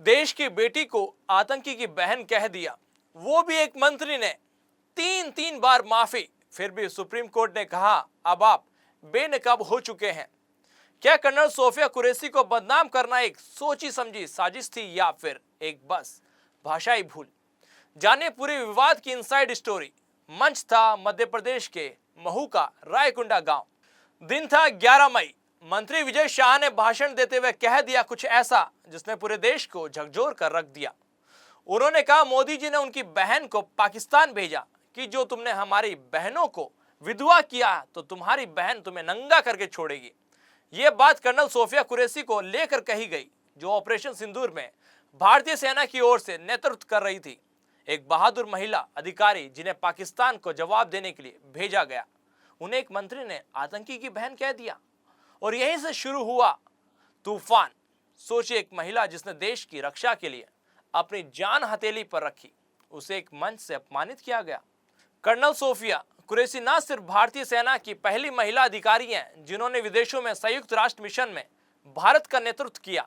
देश की बेटी को आतंकी की बहन कह दिया, वो भी एक मंत्री ने। तीन तीन बार माफी, फिर भी सुप्रीम कोर्ट ने कहा अब आप बेनकाब हो चुके हैं। क्या कर्नल सोफिया कुरैशी को बदनाम करना एक सोची समझी साजिश थी या फिर एक बस भाषाई भूल? जाने पूरे विवाद की इनसाइड स्टोरी। मंच था मध्य प्रदेश के महू का रायकुंडा गांव। दिन था 11 मई। मंत्री विजय शाह ने भाषण देते हुए कह दिया कुछ ऐसा जिसने पूरे देश को झकझोर कर रख दिया। उन्होंने कहा मोदी जी ने उनकी बहन को पाकिस्तान भेजा कि जो तुमने हमारी बहनों को विधवा किया तो तुम्हारी बहन तुम्हें नंगा करके छोड़ेगी। यह बात कर्नल सोफिया कुरैशी को लेकर कही गई, जो ऑपरेशन सिंदूर में भारतीय सेना की ओर से नेतृत्व कर रही थी। एक बहादुर महिला अधिकारी जिन्हें पाकिस्तान को जवाब देने के लिए भेजा गया, उन्हें एक मंत्री ने आतंकी की बहन कह दिया और यहीं से शुरू हुआ तूफान। सोचिए, एक महिला जिसने देश की रक्षा के लिए अपनी जान हथेली पर रखी, उसे एक मंच से अपमानित किया गया। कर्नल सोफिया कुरैशी न सिर्फ भारतीय सेना की पहली महिला अधिकारी हैं जिन्होंने विदेशों में संयुक्त राष्ट्र मिशन में भारत का नेतृत्व किया,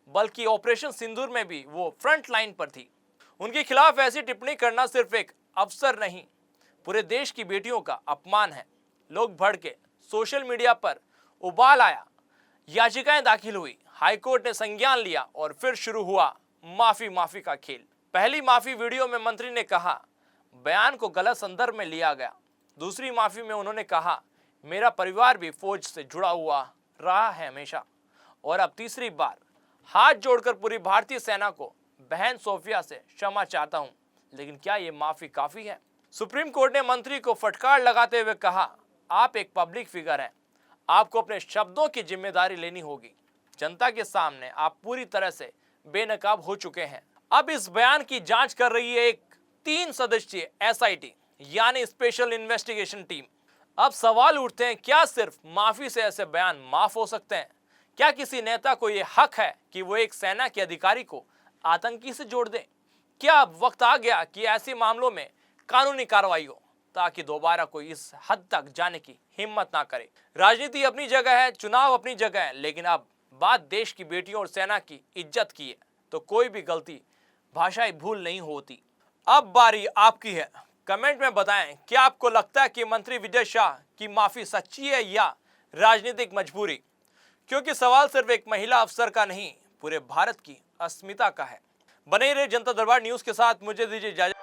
बल्कि ऑपरेशन सिंदूर में भी वो फ्रंट लाइन पर थी। उनके खिलाफ ऐसी टिप्पणी करना सिर्फ एक अफसर नहीं, पूरे देश की बेटियों का अपमान है। लोग भड़के, सोशल मीडिया पर उबाल आया, याचिकाएं दाखिल हुई, हाईकोर्ट ने संज्ञान लिया और फिर शुरू हुआ माफी का खेल। पहली माफी वीडियो में मंत्री ने कहा बयान को गलत संदर्भ में लिया गया। दूसरी माफी में उन्होंने कहा मेरा परिवार भी फौज से जुड़ा हुआ रहा है हमेशा। और अब तीसरी बार हाथ जोड़कर पूरी भारतीय सेना को बहन सोफिया से क्षमा चाहता हूं। लेकिन क्या ये माफी काफी है? सुप्रीम कोर्ट ने मंत्री को फटकार लगाते हुए कहा आप एक पब्लिक फिगर हैं, आपको अपने शब्दों की जिम्मेदारी लेनी होगी। जनता के सामने आप पूरी तरह से बेनकाब हो चुके हैं। अब इस बयान की जांच कर रही है एक 3 सदस्यीय SIT यानी स्पेशल इन्वेस्टिगेशन टीम। अब सवाल उठते हैं, क्या सिर्फ माफी से ऐसे बयान माफ हो सकते हैं? क्या किसी नेता को यह हक है कि वो एक सेना के अधिकारी को आतंकी से जोड़ दे? क्या अब वक्त आ गया कि ऐसे मामलों में कानूनी कार्रवाई हो ताकि दोबारा कोई इस हद तक जाने की हिम्मत ना करे? राजनीति अपनी जगह है, चुनाव अपनी जगह है, लेकिन अब बात देश की बेटियों और सेना की इज्जत की है, तो कोई भी गलती भाषाई भूल नहीं होती। अब बारी आपकी है। कमेंट में बताएं, क्या आपको लगता है कि मंत्री विजय शाह की माफी सच्ची है या राजनीतिक मजबूरी? क्योंकि सवाल सिर्फ एक महिला अफसर का नहीं, पूरे भारत की अस्मिता का है। बने रहे जनता दरबार न्यूज के साथ। मुझे दीजिए इजाजत।